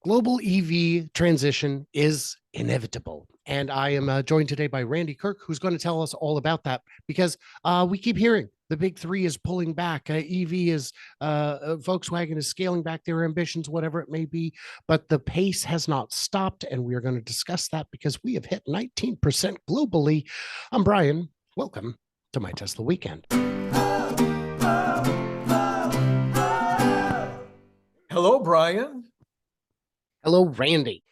Global EV transition is inevitable. And I am joined today by Randy Kirk, who's going to tell us all about that because we keep hearing the big three is pulling back. EV is Volkswagen is scaling back their ambitions, whatever it may be. But the pace has not stopped. And we are going to discuss that because we have hit 19% globally. I'm Brian. Welcome to My Tesla Weekend. Hello, Brian. Hello, Randy.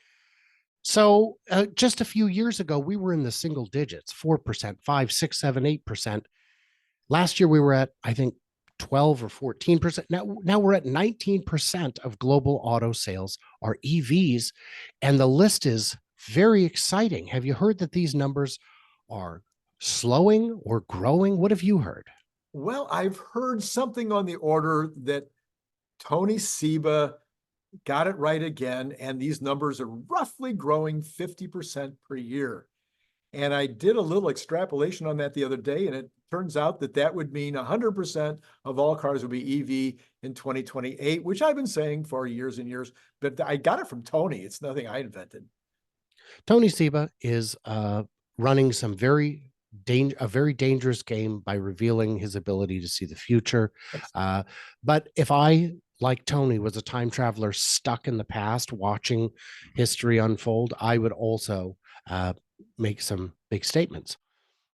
So just a few years ago, we were in the single digits, 4%, 5, 6, 7, 8%. Last year, we were at, I think, 12 or 14%. Now we're at 19% of global auto sales are EVs. And the list is very exciting. Have you heard that these numbers are slowing or growing? What have you heard? Well, I've heard something on the order that Tony Seba got it right again, and these numbers are roughly growing 50% per year. And I did a little extrapolation on that the other day, and it turns out that that would mean 100% of all cars will be EV in 2028, which I've been saying for years and years, but I got it from Tony. It's nothing I invented. Tony Seba is running a very dangerous game by revealing his ability to see the future. But if I, like Tony, was a time traveler stuck in the past watching history unfold, I would also make some big statements.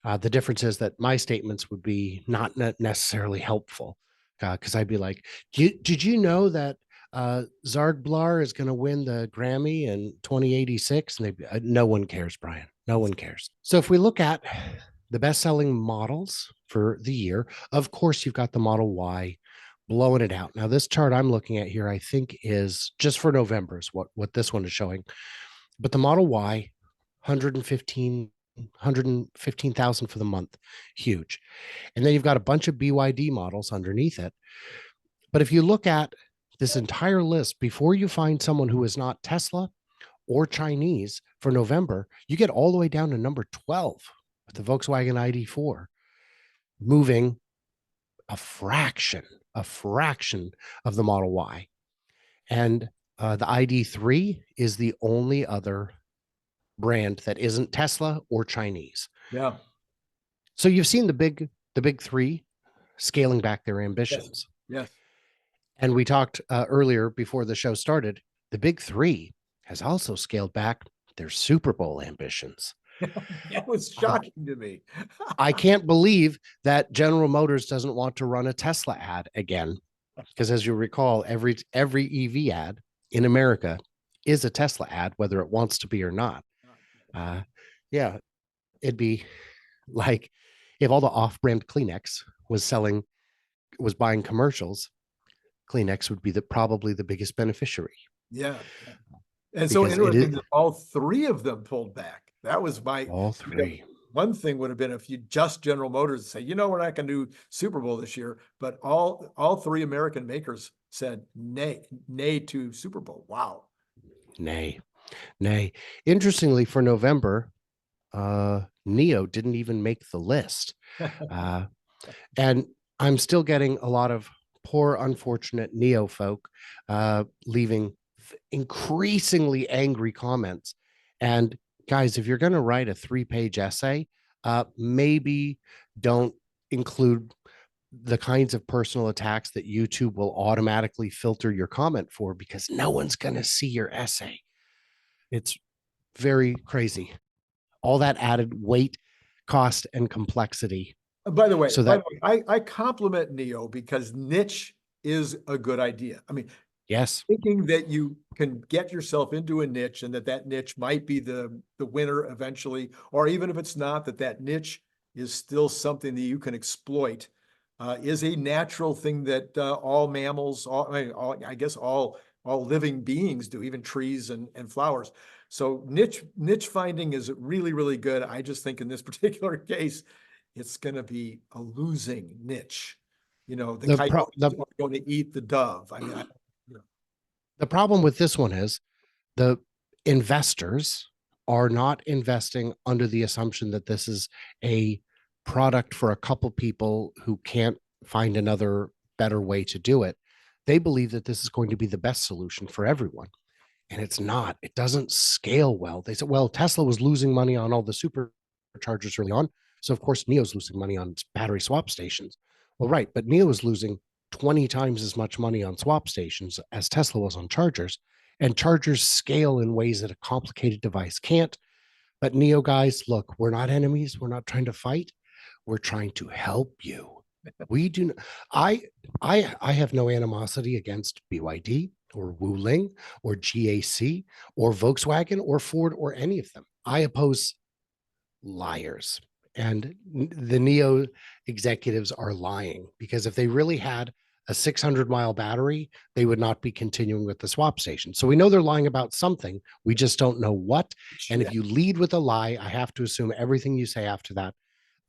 The difference is that my statements would be not necessarily helpful because I'd be like, did you know that Zargblar is going to win the Grammy in 2086? And no one cares, Brian. No one cares. So if we look at the best-selling models for the year, of course, you've got the Model Y blowing it out. Now, this chart I'm looking at here, I think, is just for November is what this one is showing. But the Model Y, 115,000 for the month, huge. And then you've got a bunch of BYD models underneath it. But if you look at this entire list, before you find someone who is not Tesla or Chinese for November, you get all the way down to number 12 with the Volkswagen ID4, moving a fraction of the Model Y. And the ID3 is the only other brand that isn't Tesla or Chinese. Yeah. So you've seen the big three scaling back their ambitions. Yes. And we talked earlier before the show started, the big three has also scaled back their Super Bowl ambitions. That was shocking to me. I can't believe that General Motors doesn't want to run a Tesla ad again. Because as you recall, every EV ad in America is a Tesla ad, whether it wants to be or not. Yeah, it'd be like if all the off-brand Kleenex was buying commercials, Kleenex would be probably the biggest beneficiary. Yeah. And so interesting that all three of them pulled back. That was all three. One thing would have been if you just General Motors say, we're not going to do Super Bowl this year, but all three American makers said nay to Super Bowl. Wow. Nay. Interestingly, for November, NIO didn't even make the list. And I'm still getting a lot of poor, unfortunate NIO folk leaving increasingly angry comments. And guys, if you're going to write a 3-page essay, maybe don't include the kinds of personal attacks that YouTube will automatically filter your comment for, because no one's going to see your essay. It's very crazy. All that added weight, cost, and complexity. By the way, I compliment NIO because niche is a good idea. I mean, yes, thinking that you can get yourself into a niche and that niche might be the winner eventually, or even if it's not, that niche is still something that you can exploit, is a natural thing that all mammals, I guess all living beings do, even trees and flowers. So niche finding is really, really good. I just think in this particular case, it's going to be a losing niche. The coyote is going to eat the dove. I mean, the problem with this one is the investors are not investing under the assumption that this is a product for a couple people who can't find another better way to do it. They believe that this is going to be the best solution for everyone. and it's not. It doesn't scale well. They said, well, Tesla was losing money on all the superchargers early on. So, of course, NIO's losing money on battery swap stations. Well, right. But NIO is losing 20 times as much money on swap stations as Tesla was on chargers. And chargers scale in ways that a complicated device can't. But NIO guys, look, we're not enemies. We're not trying to fight. We're trying to help you. We do. I have no animosity against BYD or Wuling or GAC or Volkswagen or Ford or any of them. I oppose liars. And the NIO executives are lying, because if they really had a 600-mile battery, they would not be continuing with the swap station. So we know they're lying about something. We just don't know what. And if you lead with a lie, I have to assume everything you say after that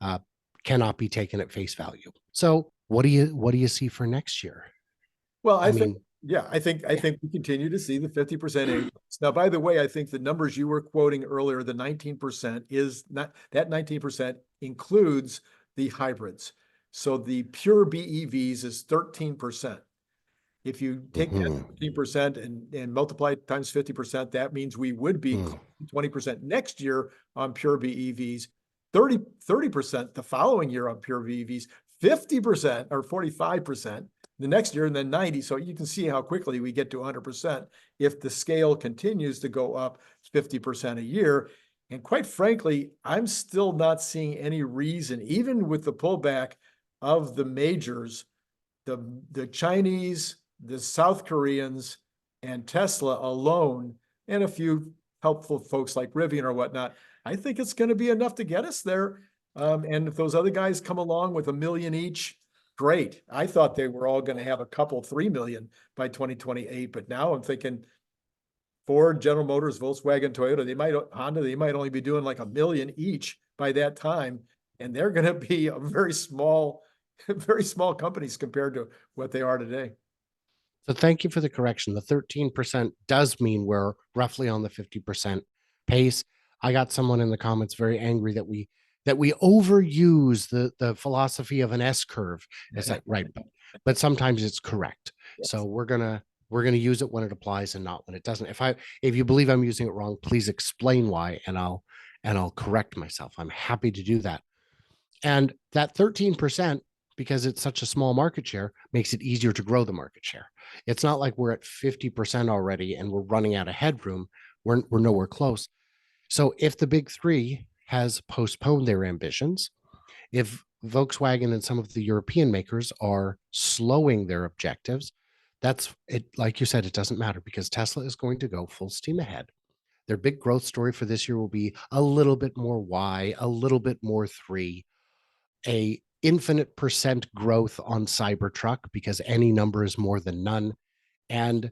uh, cannot be taken at face value. So what do you see for next year? Well, I I think, mean, yeah, I think we continue to see the 50% increase. Now, by the way, I think the numbers you were quoting earlier, the 19% is not, that 19% includes the hybrids. So the pure BEVs is 13%. If you take that mhm, 13% and multiply it times 50%, that means we would be 20% next year on pure BEVs, 30% the following year on pure BEVs, 50% or 45% the next year, and then 90. So you can see how quickly we get to 100% if the scale continues to go up 50% a year. And quite frankly, I'm still not seeing any reason, even with the pullback of the majors, the Chinese, the South Koreans, and Tesla alone, and a few helpful folks like Rivian or whatnot, I think it's going to be enough to get us there. And if those other guys come along with 1 million each, great. I thought they were all going to have a couple, 3 million by 2028, but now I'm thinking Ford, General Motors, Volkswagen, Toyota, Honda, they might only be doing like 1 million each by that time. And they're going to be a very small, very small companies compared to what they are today. So thank you for the correction. The 13% does mean we're roughly on the 50% pace. I got someone in the comments very angry that we overuse the philosophy of an S curve. It's like, right, but sometimes it's correct. So Yes. we're gonna use it when it applies and not when it doesn't. If you believe I'm using it wrong, please explain why, and I'll correct myself. I'm happy to do that. And that 13%, because it's such a small market share, makes it easier to grow the market share. It's not like we're at 50% already and we're running out of headroom. We're nowhere close. So if the big three has postponed their ambitions, if Volkswagen and some of the European makers are slowing their objectives, that's it. Like you said, it doesn't matter, because Tesla is going to go full steam ahead. Their big growth story for this year will be a little bit more Y, a little bit more 3, a infinite percent growth on Cybertruck, because any number is more than none. And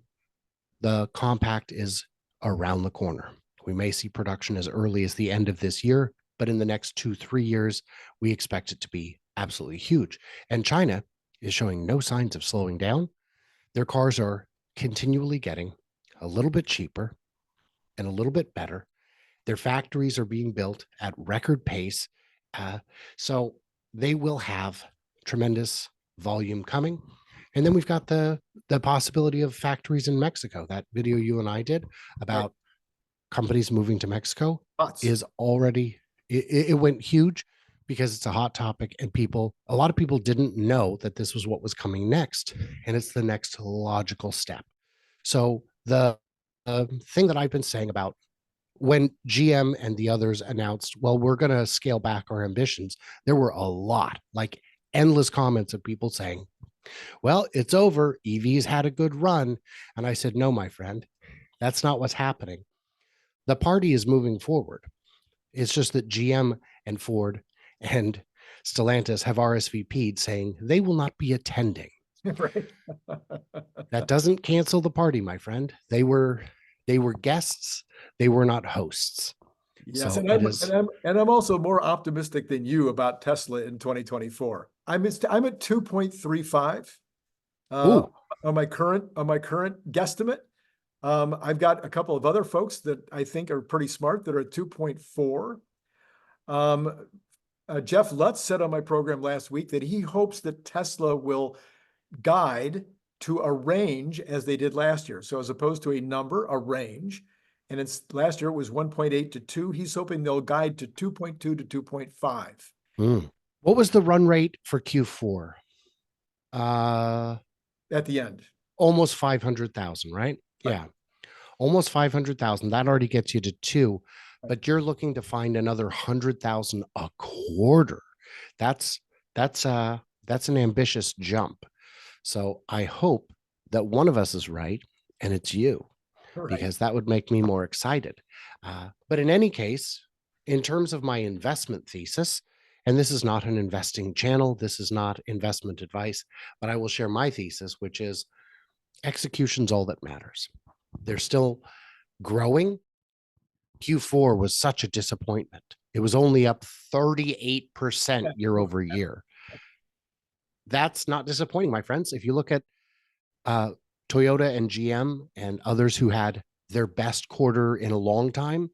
the compact is around the corner. We may see production as early as the end of this year, but in the next 2-3 years, we expect it to be absolutely huge. And China is showing no signs of slowing down. Their cars are continually getting a little bit cheaper and a little bit better. Their factories are being built at record pace. So they will have tremendous volume coming. And then we've got the possibility of factories in Mexico. That video you and I did Right. about companies moving to Mexico Bots. is already, it went huge, because it's a hot topic, and a lot of people didn't know that this was what was coming next. And it's the next logical step. So the thing that I've been saying about when GM and the others announced, well, we're going to scale back our ambitions, there were a lot, like endless comments of people saying, well, it's over. EVs had a good run. And I said, no, my friend, that's not what's happening. The party is moving forward. It's just that GM and Ford and Stellantis have RSVP'd saying they will not be attending. Right. That doesn't cancel the party, my friend. They were guests. They were not hosts. Yes, So and it I'm is. and I'm also more optimistic than you about Tesla in 2024. I'm at 2.35 uh, Ooh, on my current guesstimate. I've got a couple of other folks that I think are pretty smart that are at 2.4. Um, Jeff Lutz said on my program last week that he hopes that Tesla will guide to a range as they did last year. So as opposed to a number, a range. And it's last year it was 1.8 to 2. He's hoping they'll guide to 2.2 to 2.5. What was the run rate for Q4? At the end. Almost 500,000, right? Yeah. Almost 500,000. That already gets you to 2, but you're looking to find another 100,000 a quarter. That's an ambitious jump. So I hope that one of us is right and it's you, because that would make me more excited. But in any case, in terms of my investment thesis, and this is not an investing channel, this is not investment advice, but I will share my thesis, which is execution's all that matters. They're still growing. Q4 was such a disappointment. It was only up 38% year over year. That's not disappointing, my friends. If you look at Toyota and GM and others who had their best quarter in a long time,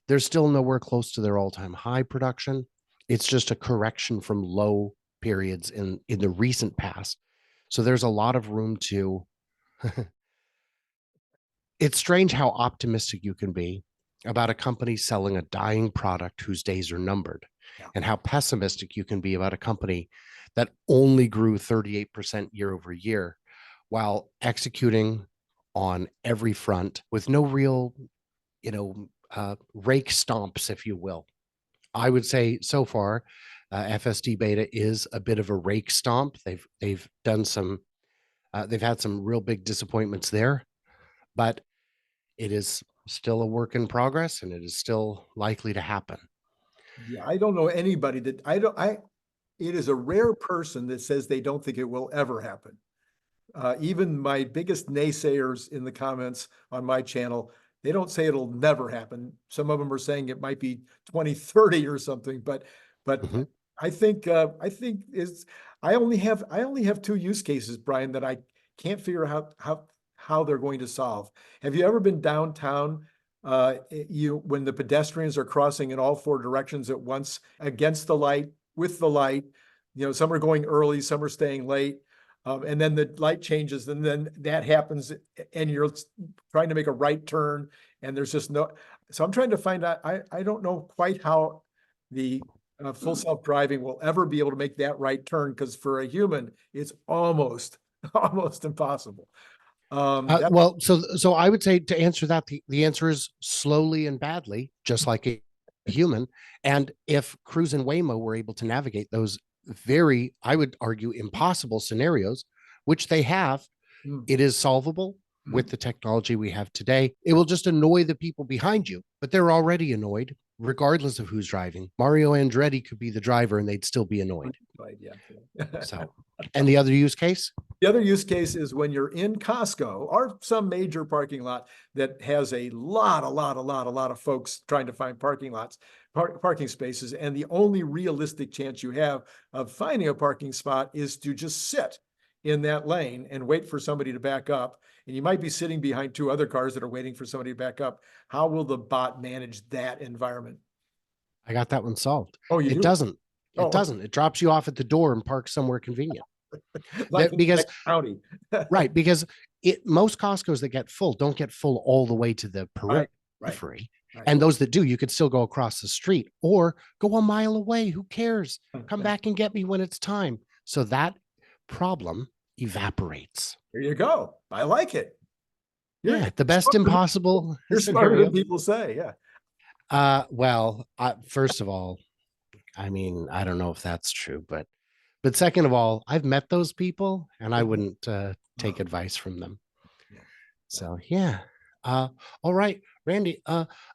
they're still nowhere close to their all-time high production. It's just a correction from low periods in the recent past. So there's a lot of room to it's strange how optimistic you can be about a company selling a dying product whose days are numbered, and how pessimistic you can be about a company that only grew 38% year over year while executing on every front with no real, rake stomps, if you will. I would say so far, FSD Beta is a bit of a rake stomp. They've done some, they've had some real big disappointments there, but it is still a work in progress and it is still likely to happen. Yeah, I don't know anybody that it is a rare person that says they don't think it will ever happen. Even my biggest naysayers in the comments on my channel, they don't say it'll never happen. Some of them are saying it might be 2030 or something, but I think I only have two use cases, Brian, that I can't figure out how they're going to solve. Have you ever been downtown when the pedestrians are crossing in all four directions at once, against the light, with the light, some are going early, some are staying late. And then the light changes, and then that happens, and you're trying to make a right turn, and there's just no. So I'm trying to find out. I don't know quite how the full self-driving will ever be able to make that right turn, because for a human, it's almost impossible. Well, so I would say, to answer that, the answer is slowly and badly, just like a human. And if Cruise and Waymo were able to navigate those very, I would argue, impossible scenarios, which they have, it is solvable with the technology we have today. It will just annoy the people behind you, but they're already annoyed regardless of who's driving. Mario Andretti could be the driver and they'd still be annoyed. Yeah. So, and the other use case? The other use case is when you're in Costco or some major parking lot that has a lot of folks trying to find parking spaces. And the only realistic chance you have of finding a parking spot is to just sit in that lane and wait for somebody to back up. And you might be sitting behind two other cars that are waiting for somebody to back up. How will the bot manage that environment? I got that one solved. Oh, you it do? doesn't. It doesn't. It drops you off at the door and parks somewhere convenient. Like because county. Right, because most Costco's that get full don't get full all the way to the periphery. And those that do, you could still go across the street or go a mile away. Who cares? Come back and get me when it's time. So that problem evaporates. There you go. I like it. Yeah, the best impossible. You're smarter than people say. Yeah. Well, first of all, I mean, I don't know if that's true, but second of all, I've met those people and I wouldn't take advice from them. So yeah. All right, Randy.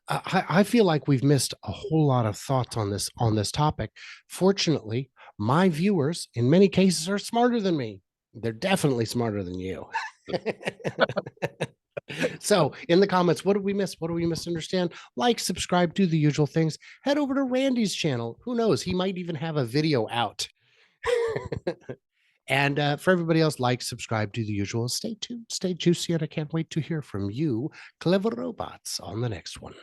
I feel like we've missed a whole lot of thoughts on this topic. Fortunately, my viewers in many cases are smarter than me. They're definitely smarter than you. So in the comments, what did we miss? What do we misunderstand? Like, subscribe, do the usual things. Head over to Randy's channel. Who knows? He might even have a video out. And for everybody else, like, subscribe, do the usual. Stay tuned, stay juicy, and I can't wait to hear from you, clever robots, on the next one.